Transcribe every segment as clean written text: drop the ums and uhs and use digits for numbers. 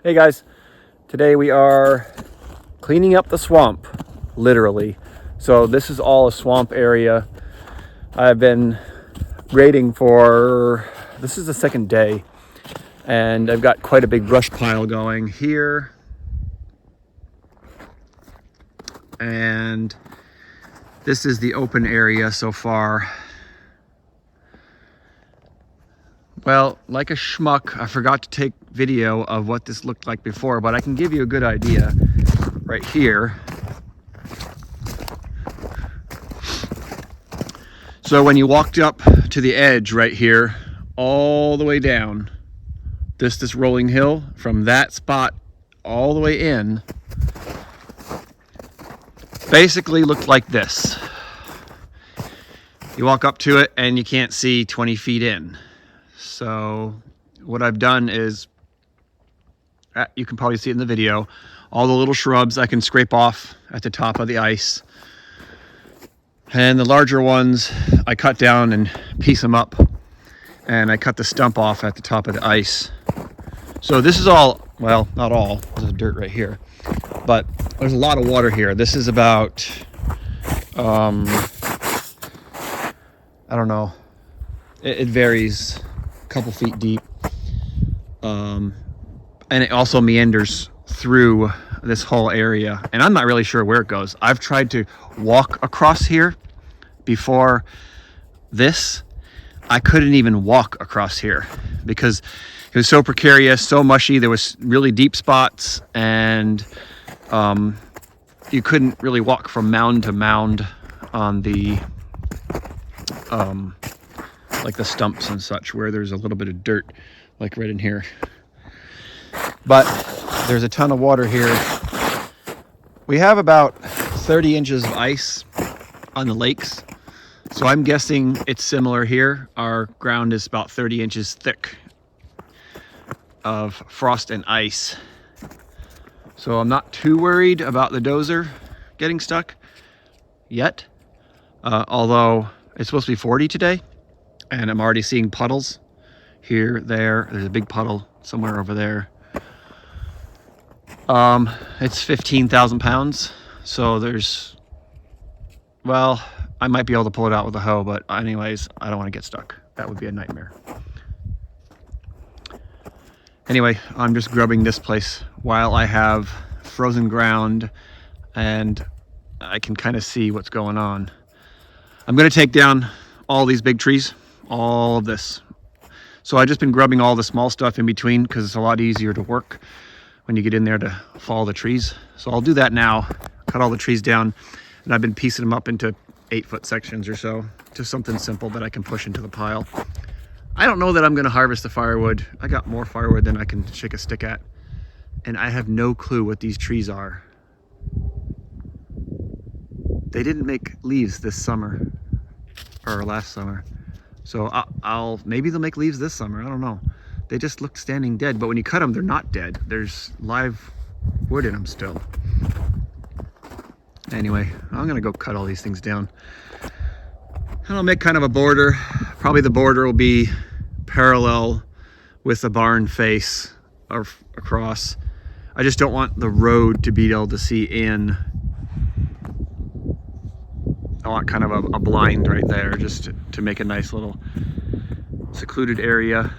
Hey guys, today we are cleaning up the swamp, literally. So this is all a swamp area. I've been grading this is the second day, and I've got quite a big brush pile going here. And this is the open area so far. Well, like a schmuck, I forgot to take video of what this looked like before, but I can give you a good idea right here. So when you walked up to the edge right here, all the way down, this rolling hill, from that spot all the way in, basically looked like this. You walk up to it and you can't see 20 feet in. So what I've done is, you can probably see it in the video, all the little shrubs I can scrape off at the top of the ice. And the larger ones I cut down and piece them up. And I cut the stump off at the top of the ice. So this is all, well, not all, there's dirt right here. But there's a lot of water here. This is about, I don't know, it varies. Couple feet deep, and it also meanders through this whole area, and I'm not really sure where it goes. I've tried to walk across here before this. I couldn't even walk across here because it was so precarious, so mushy. There was really deep spots, and you couldn't really walk from mound to mound on the like the stumps and such, where there's a little bit of dirt, like right in here. But there's a ton of water here. We have about 30 inches of ice on the lakes, so I'm guessing it's similar here. Our ground is about 30 inches thick of frost and ice, so I'm not too worried about the dozer getting stuck yet, although it's supposed to be 40 today. And I'm already seeing puddles here, there's a big puddle somewhere over there. It's 15,000 pounds. So well, I might be able to pull it out with a hoe, but anyways, I don't want to get stuck. That would be a nightmare. Anyway, I'm just grubbing this place while I have frozen ground and I can kind of see what's going on. I'm going to take down all these big trees. All of this. So I've just been grubbing all the small stuff in between because it's a lot easier to work when you get in there to follow the trees. So I'll do that now, cut all the trees down, and I've been piecing them up into 8-foot sections or so, just something simple that I can push into the pile. I don't know that I'm going to harvest the firewood. I got more firewood than I can shake a stick at, and I have no clue what these trees are. They didn't make leaves this summer or last summer. So maybe they'll make leaves this summer. I don't know. They just look standing dead. But when you cut them, they're not dead. There's live wood in them still. Anyway, I'm going to go cut all these things down. And I'll make kind of a border. Probably the border will be parallel with the barn face or across. I just don't want the road to be able to see in. I want kind of a blind right there, just to make a nice little secluded area.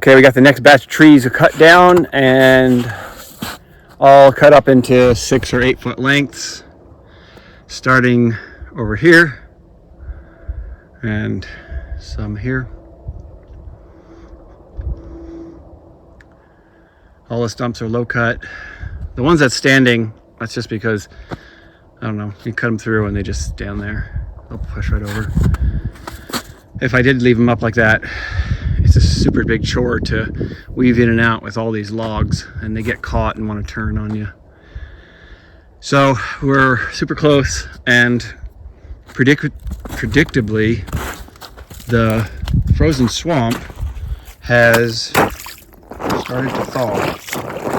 Okay, we got the next batch of trees cut down and all cut up into 6 or 8 foot lengths, starting over here and some here. All the stumps are low cut. The ones that's standing, that's just because, I don't know, you cut them through and they just stand there. They'll push right over. If I did leave them up like that, it's a super big chore to weave in and out with all these logs, and they get caught and want to turn on you. So we're super close, and predictably, the frozen swamp has started to thaw.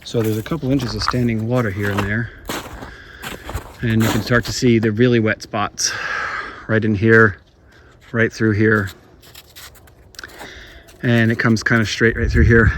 So there's a couple inches of standing water here and there, and you can start to see the really wet spots right in here, right through here, and it comes kind of straight right through here.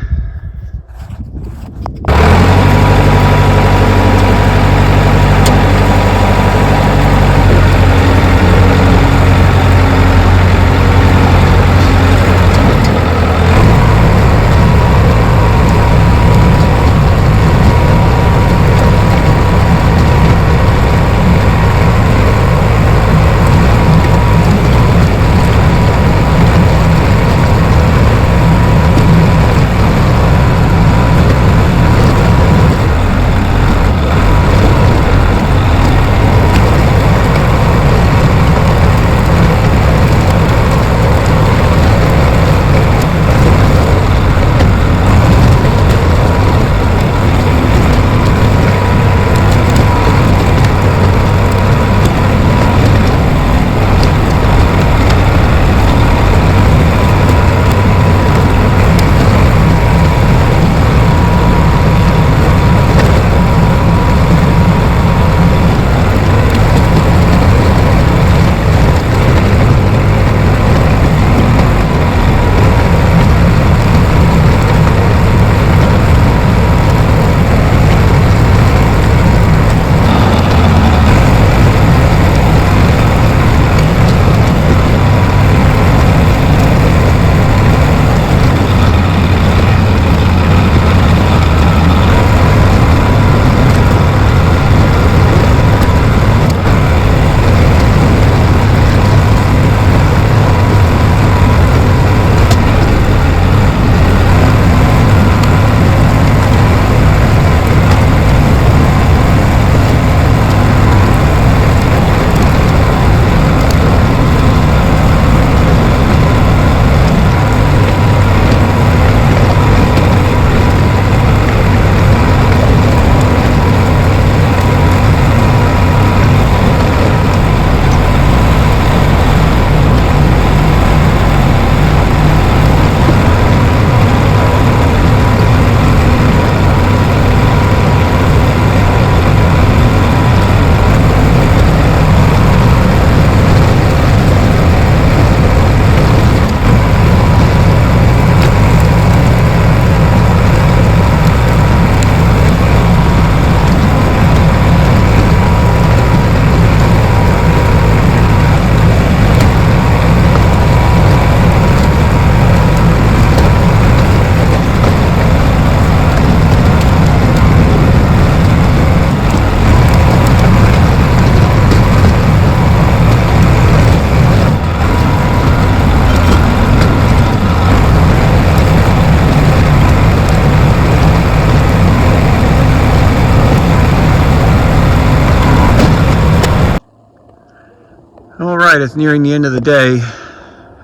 All right, it's nearing the end of the day,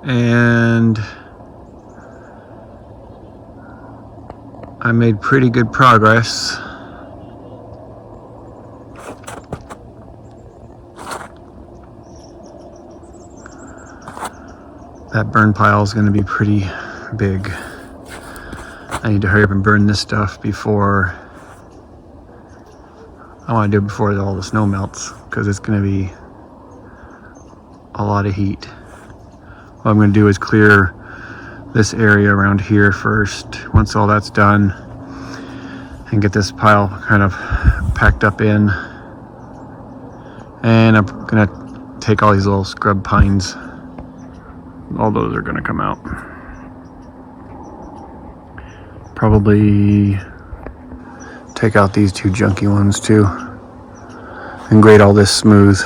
and I made pretty good progress. That burn pile is going to be pretty big. I need to hurry up and burn this stuff before, I want to do it before all the snow melts, because it's going to be a lot of heat. What I'm going to do is clear this area around here first, once all that's done, and get this pile kind of packed up in. And I'm going to take all these little scrub pines. All those are going to come out. probably take out these two junky ones too and grade all this smooth.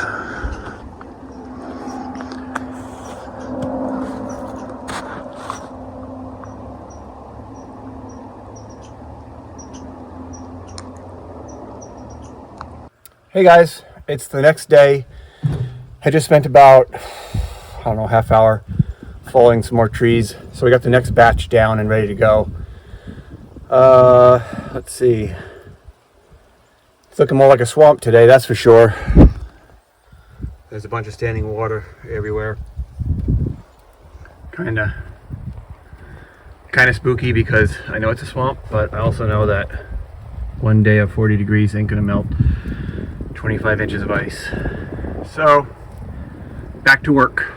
Hey guys, it's the next day. I just spent about, I don't know, half hour falling some more trees. So we got the next batch down and ready to go. Let's see. It's looking more like a swamp today, that's for sure. There's a bunch of standing water everywhere. Kinda spooky because I know it's a swamp, but I also know that one day of 40 degrees ain't gonna melt 25 inches of ice. So, back to work.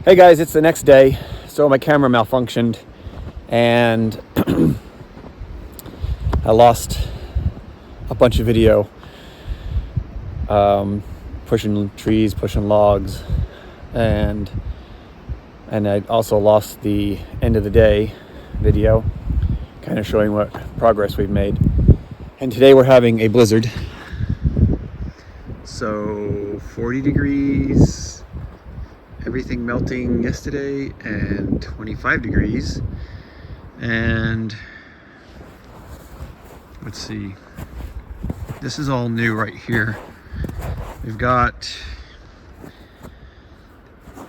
Hey guys, it's the next day. So my camera malfunctioned and I lost a bunch of video pushing trees, pushing logs, and I also lost the end of the day video kind of showing what progress we've made. And today we're having a blizzard. So 40 degrees, everything melting yesterday, and 25 degrees. And let's see, this is all new right here. We've got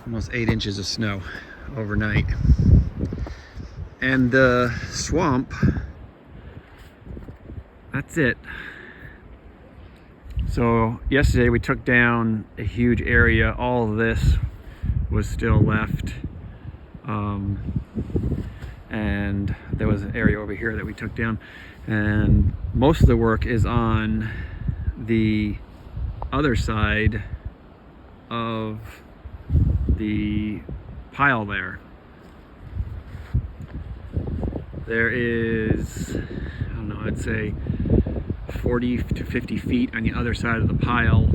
almost 8 inches of snow overnight. And the swamp, that's it. So yesterday we took down a huge area. All of this was still left. And there was an area over here that we took down. And most of the work is on the other side of the pile there. There is, I don't know, I'd say 40 to 50 feet on the other side of the pile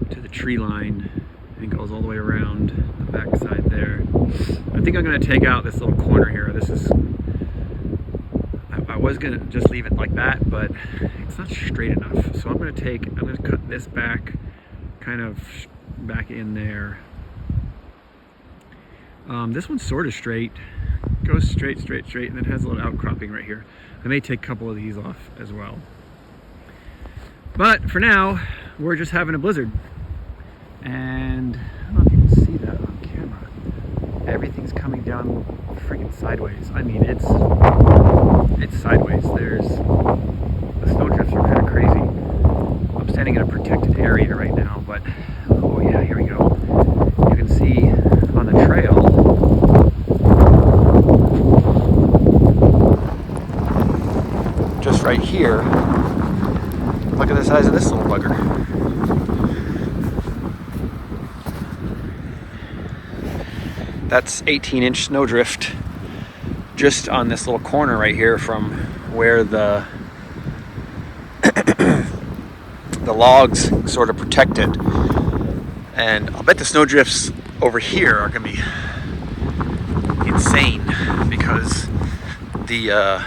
to the tree line, and it goes all the way around the back side there. I think I'm going to take out this little corner here. This is, I was gonna just leave it like that, but it's not straight enough. So I'm gonna cut this back, kind of back in there. This one's sort of straight, goes straight, and then has a little outcropping right here. I may take a couple of these off as well. But for now, we're just having a blizzard. And I don't know if you can see that on camera. Everything's coming down freaking sideways. I mean, it's sideways. The snowdrifts are kind of crazy. I'm standing in a protected area right now, but oh yeah, here we go. You can see on the trail, just right here, look at the size of this little bugger. That's 18-inch snowdrift just on this little corner right here from where the logs sort of protect it. And I'll bet the snowdrifts over here are gonna be insane because the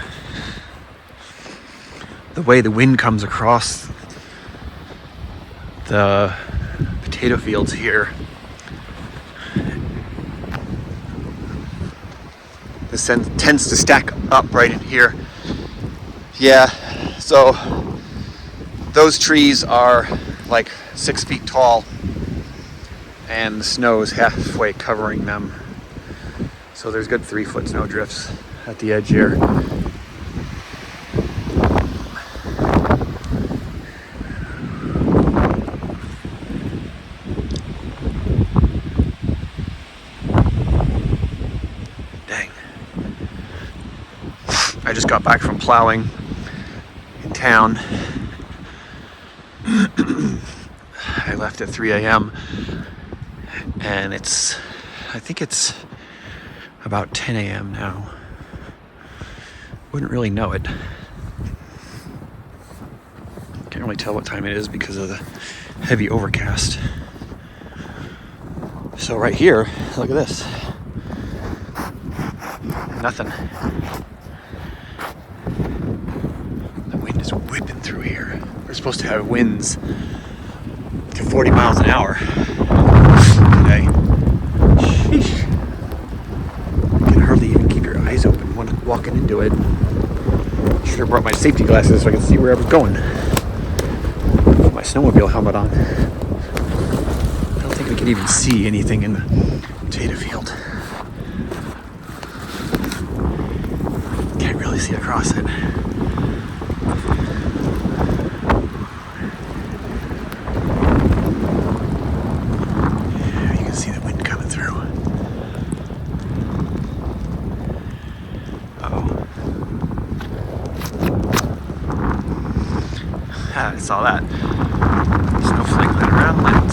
way the wind comes across the potato fields here. This tends to stack up right in here. Yeah, so those trees are like 6 feet tall and the snow is halfway covering them. So there's good 3-foot snow drifts at the edge here. I just got back from plowing in town. I left at 3 a.m. and I think it's about 10 a.m. now. Wouldn't really know it. Can't really tell what time it is because of the heavy overcast. So right here, look at this. Nothing. Is whipping through here. We're supposed to have winds to 40 miles an hour today. Sheesh. You can hardly even keep your eyes open when walking into it. Should have brought my safety glasses so I could see where I was going. Put my snowmobile helmet on. I don't think we can even see anything in the potato field. Can't really see across it. I saw that. Snowflake lit around that.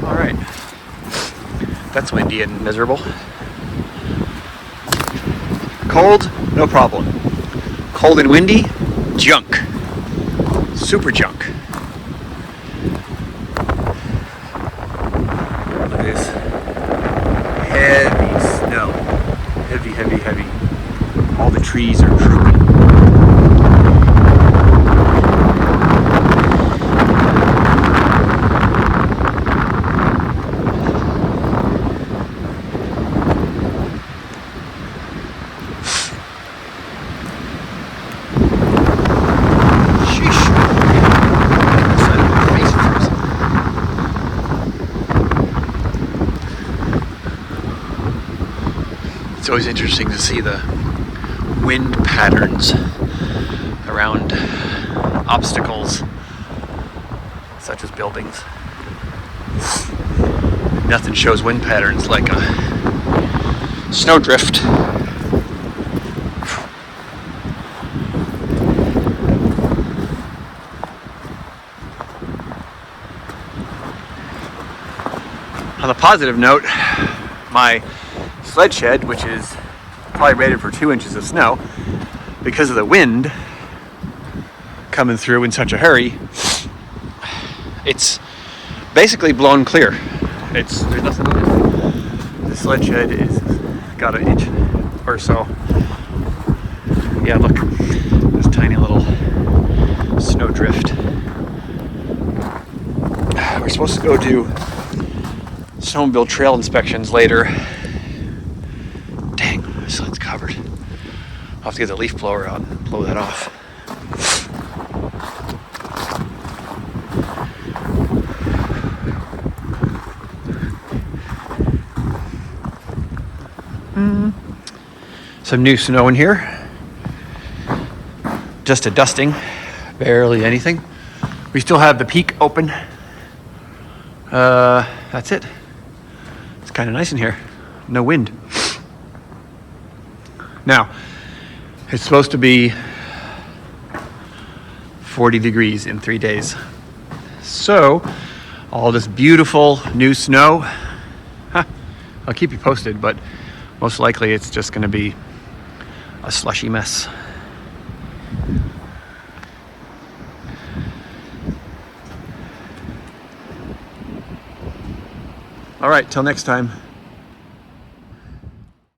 Alright. That's windy and miserable. Cold, no problem. Cold and windy, junk. Super junk. Look at this. Heavy snow. Heavy, heavy, heavy. All the trees are drooping. It's always interesting to see the wind patterns around obstacles such as buildings. Nothing shows wind patterns like a snowdrift. On a positive note, my sled shed, which is probably rated for 2 inches of snow, because of the wind coming through in such a hurry, it's basically blown clear. There's nothing in it. The sled shed is got 1 inch or so. Yeah, look, this tiny little snowdrift. We're supposed to go do snowmobile trail inspections later. Dang, so it's covered. I'll have to get the leaf blower out and blow that off. Some new snow in here. Just a dusting, barely anything. We still have the peak open. That's it. It's kind of nice in here. No wind. Now, it's supposed to be 40 degrees in 3 days. So, all this beautiful new snow, I'll keep you posted, but most likely it's just going to be a slushy mess. All right, till next time.